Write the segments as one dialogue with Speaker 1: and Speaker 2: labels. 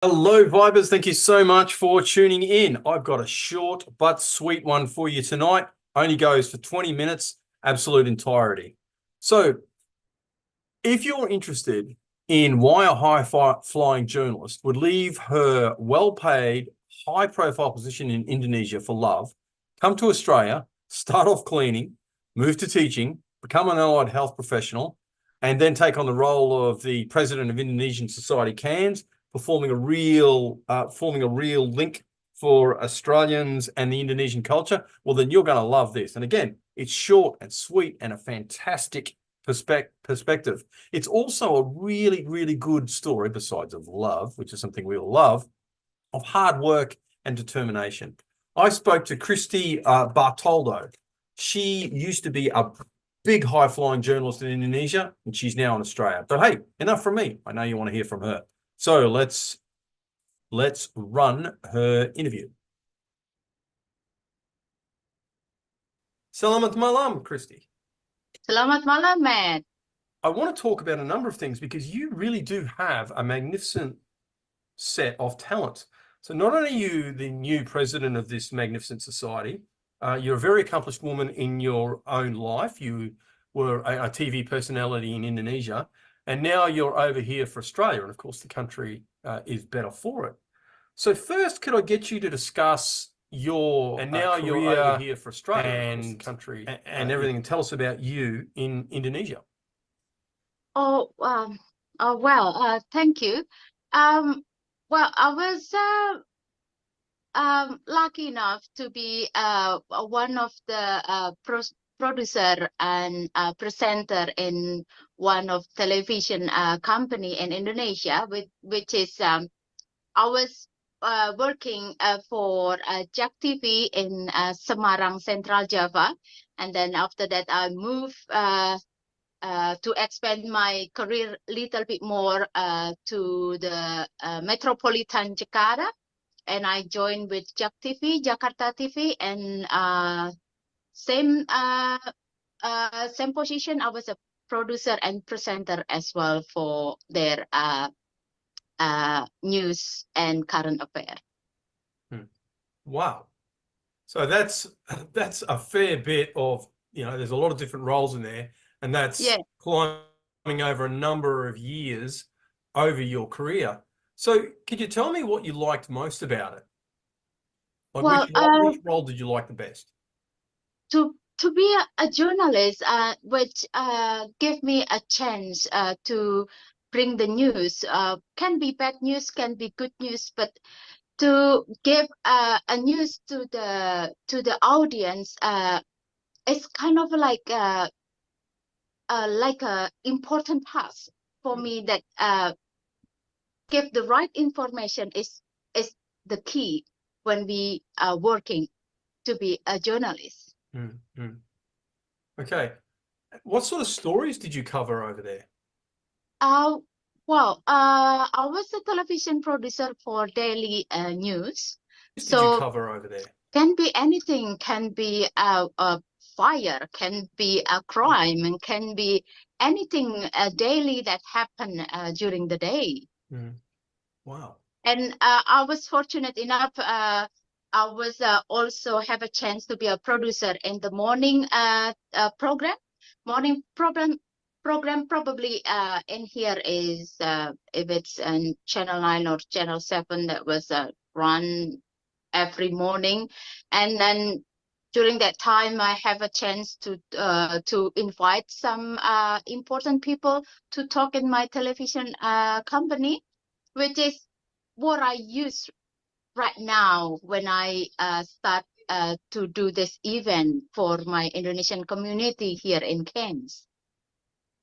Speaker 1: Hello, Vibers. Thank you so much for tuning in. I've got a short but sweet one for you tonight. Only goes for 20 minutes, absolute entirety. So, if you're interested in why a high-flying journalist would leave her well-paid, high-profile position in Indonesia for love, come to Australia, start off cleaning, move to teaching, become an allied health professional, and then take on the role of the president of Indonesian Society Cairns, forming a real link for Australians and the Indonesian culture, well, then you're going to love this. And again, it's short and sweet and a fantastic perspective. It's also a really, really good story, besides of love, which is something we all love, of hard work and determination. I spoke to Kristy Bartolo. She used to be a big high-flying journalist in Indonesia, and she's now in Australia. But hey, enough from me. I know you want to hear from her. So let's run her interview. Selamat malam, Kristy.
Speaker 2: Selamat malam, Matt.
Speaker 1: I want to talk about a number of things because you really do have a magnificent set of talent. So not only are you the new president of this magnificent society, you're a very accomplished woman in your own life. You were a TV personality in Indonesia, and now you're over here for Australia, and of course the country is better for it. So first, could I get you to discuss your career you're over here for Australia and country and everything, and tell us about you in Indonesia?
Speaker 2: Thank you. I was lucky enough to be one of the producer and presenter in one of television company in Indonesia, which is I was working for JAK TV in Semarang, Central Java, and then after that I moved to expand my career a little bit more to the metropolitan Jakarta, and I joined with JAK TV, Jakarta TV, and same position. I was a producer and presenter as well for their news and current affair.
Speaker 1: Wow. So that's a fair bit of, there's a lot of different roles in there, and that's climbing over a number of years over your career. So could you tell me what you liked most about it? Like, which role did you like the best?
Speaker 2: To be a journalist, which gave me a chance to bring the news. Can be bad news, can be good news, but to give a news to the audience, it's kind of like a important task for me, that give the right information is the key when we are working to be a journalist.
Speaker 1: Okay. What sort of stories did you cover over there?
Speaker 2: I was a television producer for daily news.
Speaker 1: What did you cover over there?
Speaker 2: Can be anything, can be a fire, can be a crime, and can be anything daily that happen during the day.
Speaker 1: Wow.
Speaker 2: And I was fortunate enough, I was also have a chance to be a producer in the morning program. Morning program probably in here is if it's in Channel 9 or Channel 7, that was run every morning. And then during that time, I have a chance to invite some important people to talk in my television company, which is what I use right now when I start to do this event for my Indonesian community here in Cairns.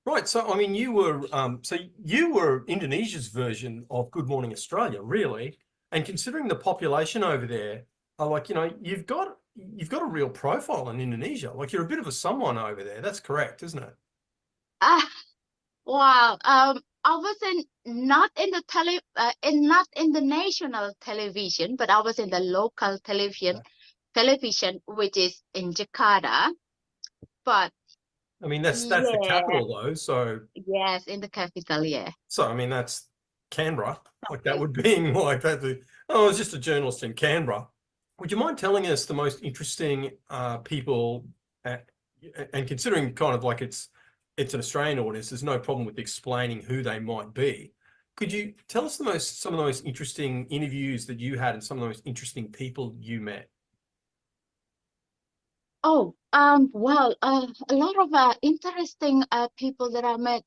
Speaker 1: Right. So, I mean, you were Indonesia's version of Good Morning Australia, really. And considering the population over there, you've got a real profile in Indonesia. Like, you're a bit of a someone over there. That's correct, isn't it?
Speaker 2: Wow. I wasn't not in the national television, but I was in the local television, which is in Jakarta. But
Speaker 1: I mean, that's the capital though. So
Speaker 2: yes, in the capital, yeah.
Speaker 1: So I mean, that's Canberra, like that
Speaker 2: Okay.
Speaker 1: would being like that. Oh, I was just a journalist in Canberra. Would you mind telling us the most interesting people, and considering kind of like it's an Australian audience, there's no problem with explaining who they might be. Could you tell us some of the most interesting interviews that you had and some of the most interesting people you met?
Speaker 2: Oh, well, a lot of interesting people that I met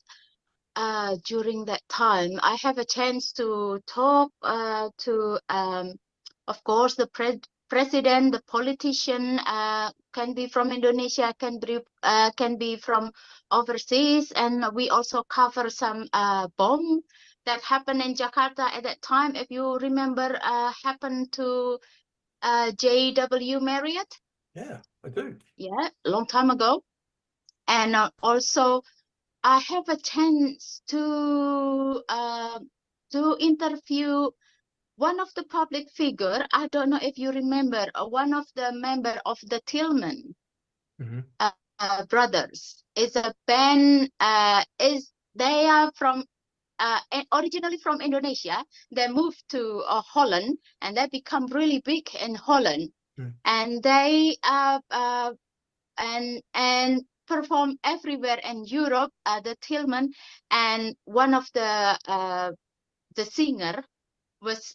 Speaker 2: during that time. I have a chance to talk to, of course, the president, the politician, can be from Indonesia, can be from overseas, and we also cover some bomb that happened in Jakarta at that time. If you remember, happened to JW Marriott.
Speaker 1: Yeah, I do.
Speaker 2: Yeah, long time ago. And also, I have a chance to interview one of the public figure. I don't know if you remember, one of the member of the Tillman
Speaker 1: Mm-hmm.
Speaker 2: brothers. Is a band. They are from originally from Indonesia. They moved to Holland, and they become really big in Holland.
Speaker 1: Mm.
Speaker 2: And they and perform everywhere in Europe. The Tillman, and one of the singer was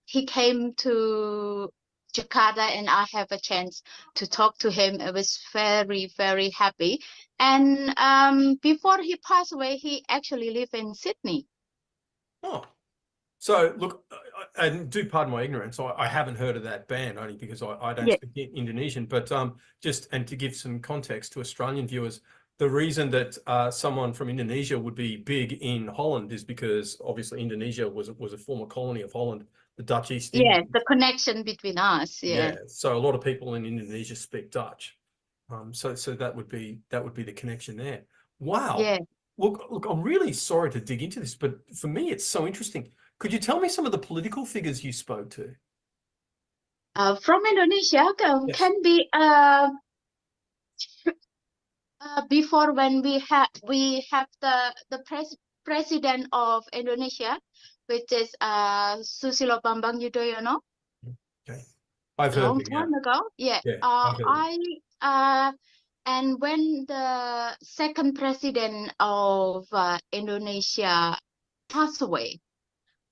Speaker 2: he came to Jakarta, and I have a chance to talk to him. I was very, very happy. And before he passed away, he actually lived in Sydney.
Speaker 1: Oh, so look, and do pardon my ignorance, I haven't heard of that band only because I don't
Speaker 2: Yeah.
Speaker 1: speak Indonesian, but just and to give some context to Australian viewers, the reason that someone from Indonesia would be big in Holland is because obviously Indonesia was a former colony of Holland, the Dutch East
Speaker 2: Yes,
Speaker 1: Indies.
Speaker 2: the connection between us.
Speaker 1: Yeah,
Speaker 2: Yeah.
Speaker 1: so a lot of people in Indonesia speak Dutch. So that would be the connection there. Wow.
Speaker 2: Yeah.
Speaker 1: Look, I'm really sorry to dig into this, but for me, it's so interesting. Could you tell me some of the political figures you spoke to?
Speaker 2: From Indonesia,
Speaker 1: Yes.
Speaker 2: can be before, when we have the president of Indonesia, which is Susilo Bambang Yudhoyono.
Speaker 1: Okay. I've heard
Speaker 2: Long
Speaker 1: them, yeah.
Speaker 2: time ago. Yeah.
Speaker 1: Yeah, I've heard them.
Speaker 2: And when the second president of Indonesia passed away,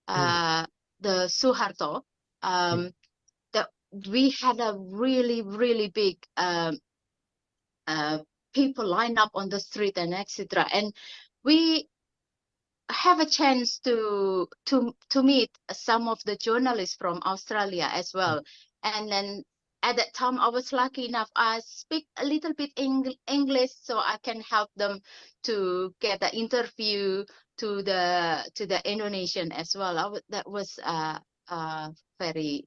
Speaker 1: Mm,
Speaker 2: the Suharto,
Speaker 1: mm,
Speaker 2: that we had a really, really big uh, people line up on the street and etc. And we have a chance to meet some of the journalists from Australia as
Speaker 1: mm.
Speaker 2: well. And then at that time, I was lucky enough. I speak a little bit English, so I can help them to get the interview to the Indonesian as well. That was very,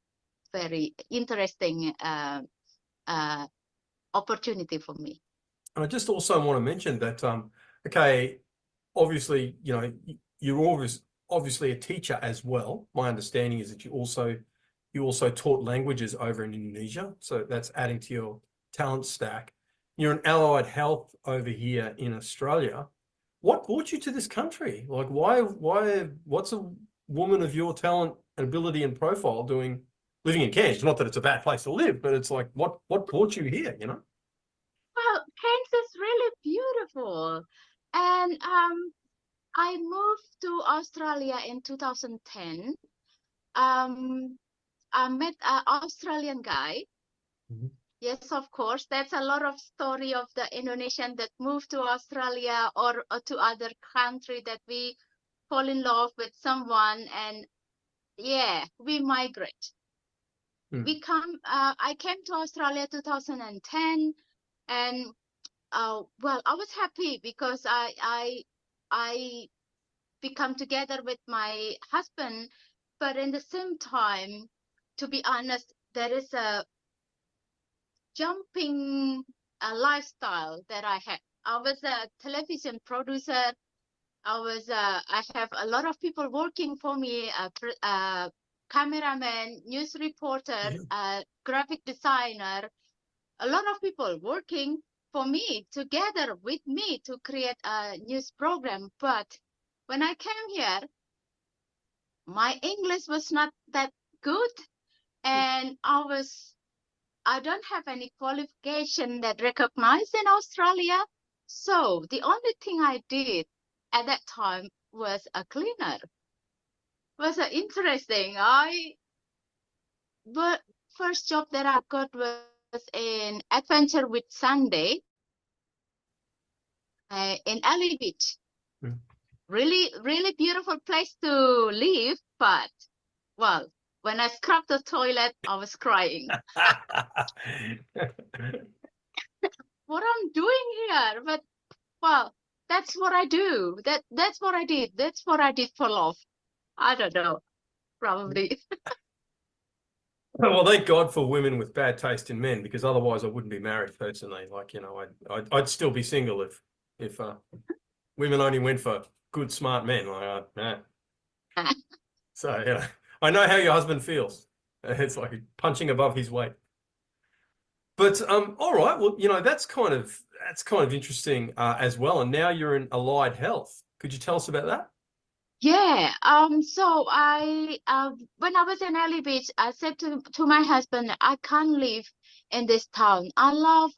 Speaker 2: very interesting uh, opportunity for me.
Speaker 1: And I just also want to mention that, okay, obviously, you're obviously a teacher as well. My understanding is that you also taught languages over in Indonesia, so that's adding to your talent stack. You're an allied health over here in Australia. What brought you to this country? Like, what's a woman of your talent and ability and profile doing living in Cairns? Not that it's a bad place to live, but it's like, what brought you here,
Speaker 2: Well, Cairns is really beautiful. And I moved to Australia in 2010. I met an Australian guy.
Speaker 1: Mhm.
Speaker 2: Yes, of course. That's a lot of story of the Indonesian that moved to Australia, or to other country, that we fall in love with someone, and yeah, we migrate.
Speaker 1: Mm.
Speaker 2: I came to Australia 2010, and well, I was happy because I become together with my husband, but in the same time, to be honest, there is a jumping lifestyle that I had. I was a television producer. I have a lot of people working for me, cameraman, news reporter,
Speaker 1: Yeah.
Speaker 2: graphic designer, a lot of people working for me, together with me, to create a news program. But when I came here, my English was not that good, and I don't have any qualification that recognized in Australia. So the only thing I did at that time was a cleaner. Was interesting. But first job that I got was in Adventure with Sunday in Ali Beach.
Speaker 1: Mm.
Speaker 2: Really, really beautiful place to live, but well, when I scrubbed the toilet, I was crying. What I'm doing here? But well, that's what I do. That's what I did. That's what I did for love. I don't know, probably.
Speaker 1: Well, thank God for women with bad taste in men, because otherwise I wouldn't be married personally. Like, you know, I'd still be single if women only went for good, smart men. Like, So, yeah, I know how your husband feels. It's like punching above his weight. But all right, well, you know, that's kind of interesting as well. And now you're in allied health. Could you tell us about that?
Speaker 2: Yeah. So I when I was in Ali Beach, I said to my husband, I can't live in this town. I love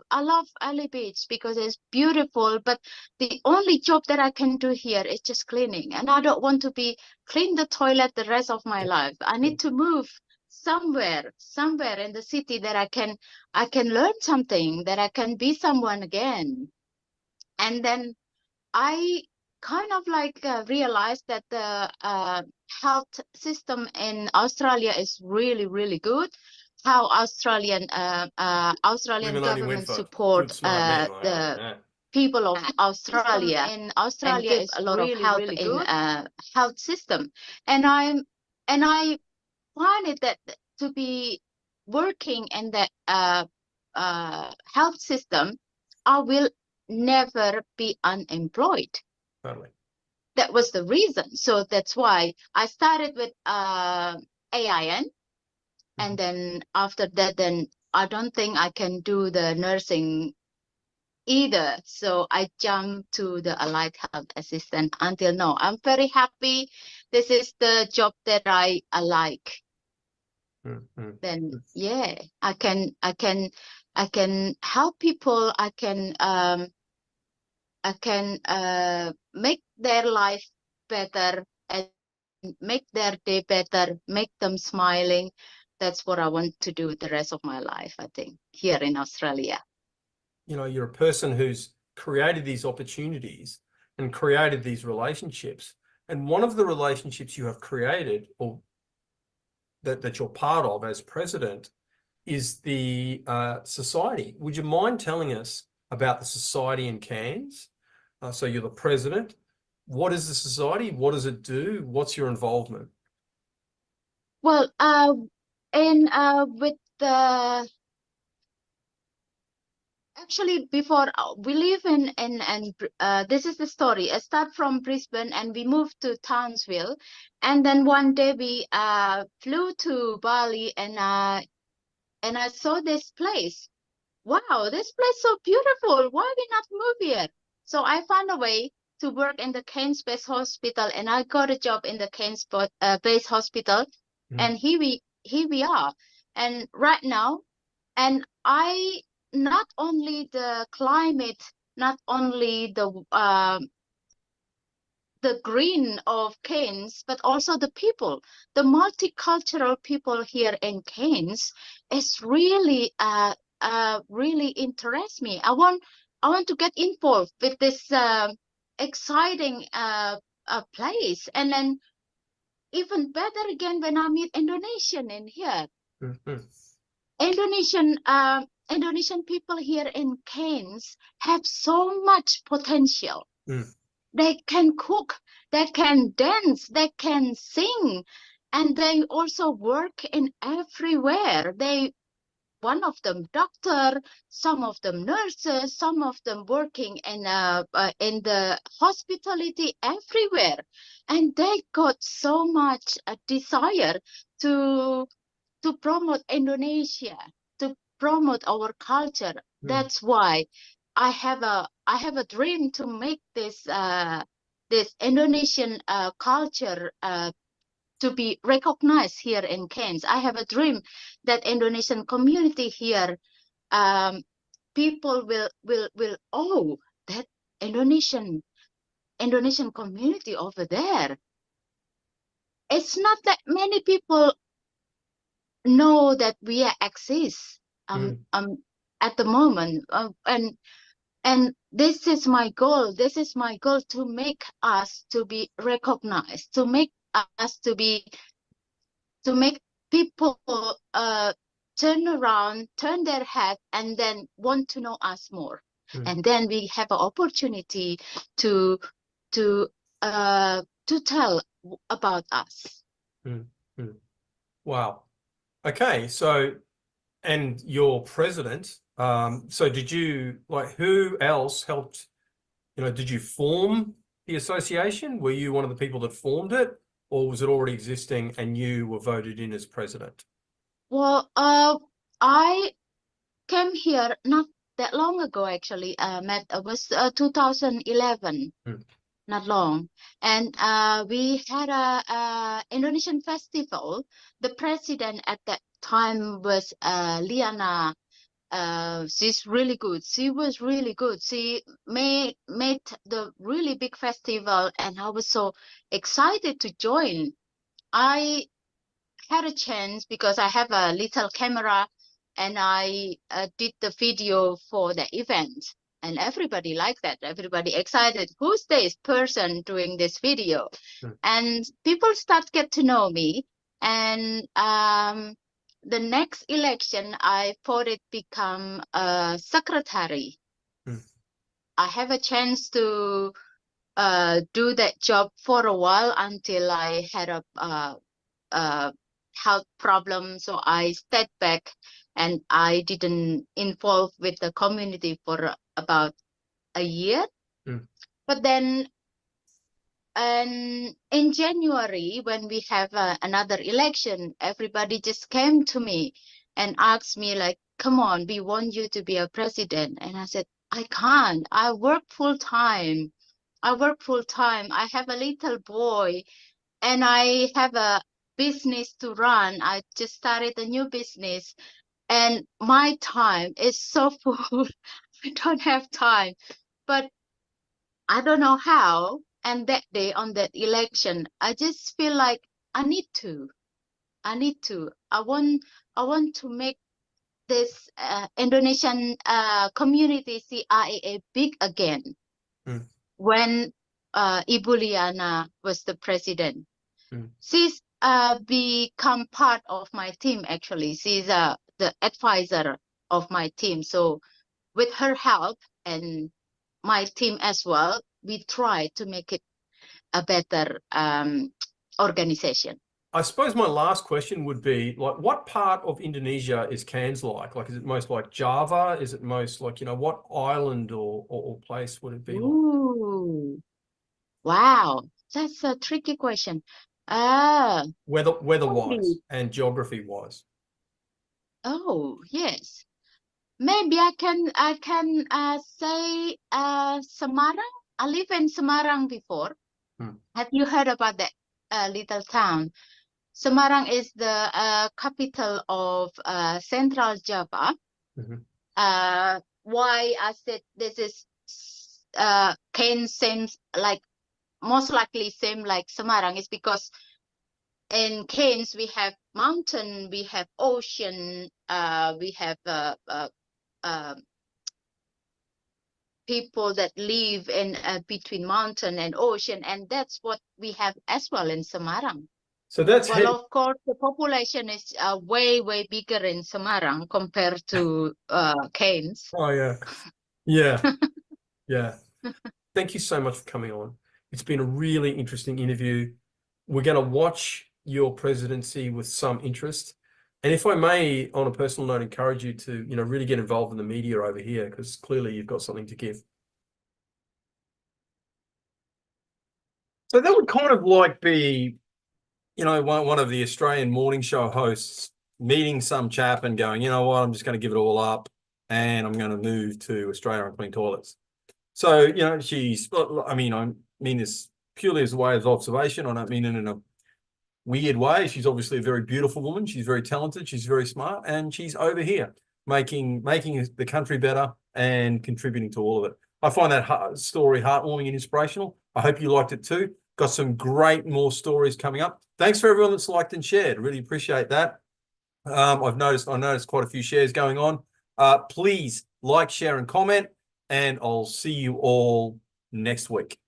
Speaker 2: Ali Beach because it's beautiful, but the only job that I can do here is just cleaning, and I don't want to be clean the toilet the rest of my life. I need to move somewhere in the city that I can learn something, that I can be someone again. And then I kind of like realized that the health system in Australia is really, really good. How Australian
Speaker 1: Women only went
Speaker 2: government
Speaker 1: for
Speaker 2: support
Speaker 1: good, smart men. Like,
Speaker 2: the people of Australia in and Australia give is a lot of
Speaker 1: really,
Speaker 2: help
Speaker 1: really
Speaker 2: in
Speaker 1: good.
Speaker 2: health system. And I find it that to be working in that health system, I will never be unemployed.
Speaker 1: Totally.
Speaker 2: That was the reason. So that's why I started with AIN, and then after that, then I don't think I can do the nursing either. So I jumped to the allied health assistant until now. I'm very happy. This is the job that I like. Then yeah, I can help people. I can make their life better and make their day better, make them smiling. That's what I want to do the rest of my life, I think, here in Australia.
Speaker 1: You know, you're a person who's created these opportunities and created these relationships. And one of the relationships you have created, or that you're part of as president, is the society. Would you mind telling us about the society in Cairns? So you're the president. What is the society? What does it do? What's your involvement?
Speaker 2: Well, with the actually before we live in this is the story. I start from Brisbane and we moved to Townsville, and then one day we flew to Bali, and I saw this place. Wow, this place so beautiful. Why we not move here? So I found a way to work in the Cairns Base Hospital, and I got a job in the Cairns Base Hospital, and here we are. And right now, and I not only the climate, not only the green of Cairns, but also the people, the multicultural people here in Cairns is really really interest me. I want to get involved with this exciting place, and then even better again when I meet Indonesian in here. Indonesian people here in Cairns have so much potential. They can cook, they can dance, they can sing, and they also work in everywhere. One of them doctor, some of them nurses, some of them working in the hospitality everywhere, and they got so much desire to promote Indonesia, to promote our culture. That's why I have a dream to make this this Indonesian culture to be recognized here in Cairns. I have a dream that Indonesian community here, people will oh, that Indonesian community over there. It's not that many people know that we exist at the moment, and this is my goal. This is my goal, to make us to be recognized, to make us to make people turn around, turn their head, and then want to know us more. And then we have an opportunity to tell about us.
Speaker 1: Wow. Okay, so, and your president, so did you, like, who else helped, did you form the association? Were you one of the people that formed it, or was it already existing and you were voted in as president?
Speaker 2: Well, I came here not that long ago, actually. It was 2011. Not long, and we had a Indonesian festival. The president at that time was Liana. She's really good. She was really good. She made the really big festival, and I was so excited to join. I had a chance because I have a little camera, and I did the video for the event. And everybody liked that. Everybody excited. Who's this person doing this video? And people start get to know me. And the next election, I thought it become a secretary. I have a chance to do that job for a while until I had a health problem. So I stepped back, and I didn't involve with the community for about a year. But then in January, when we have another election, everybody just came to me and asked me, like, come on, we want you to be a president. And I said, I can't. I work full time. I have a little boy, and I have a business to run. I just started a new business, and my time is so full. I don't have time. But I don't know how. And that day, on that election, I just feel like I need to. I want to make this Indonesian community CIAA big again. When Ibu Liana was the president, she's become part of my team. Actually, she's the advisor of my team. So with her help and my team as well, we try to make it a better organization.
Speaker 1: I suppose my last question would be, like, what part of Indonesia is Cairns like? Like, is it most like Java? Is it most like, what island or place would it be like?
Speaker 2: Ooh, wow, that's a tricky question.
Speaker 1: Weather-wise and geography-wise.
Speaker 2: Oh, yes. Maybe I can say Semarang. I live in Semarang before. Have you heard about that little town? Semarang is the capital of Central Java. Why I said this is Cairns seems like most likely same like Semarang is because in Cairns we have mountain, we have ocean, we have people that live in between mountain and ocean, and that's what we have as well in Semarang.
Speaker 1: So that's
Speaker 2: of course, the population is way bigger in Semarang compared to Cairns.
Speaker 1: Oh yeah. Thank you so much for coming on. It's been a really interesting interview. We're going to watch your presidency with some interest. And if I may, on a personal note, encourage you to, really get involved in the media over here, because clearly you've got something to give. So that would kind of like be, one of the Australian morning show hosts meeting some chap and going, you know what, I'm just going to give it all up and I'm going to move to Australia and clean toilets. So, I mean this purely as a way of observation. I don't mean it in a weird way. She's obviously a very beautiful woman. She's very talented. She's very smart, and she's over here making the country better and contributing to all of it. I find that story heartwarming and inspirational. I hope you liked it too. Got some great more stories coming up. Thanks for everyone that's liked and shared. Really appreciate that. I noticed quite a few shares going on. Please like, share, and comment, and I'll see you all next week.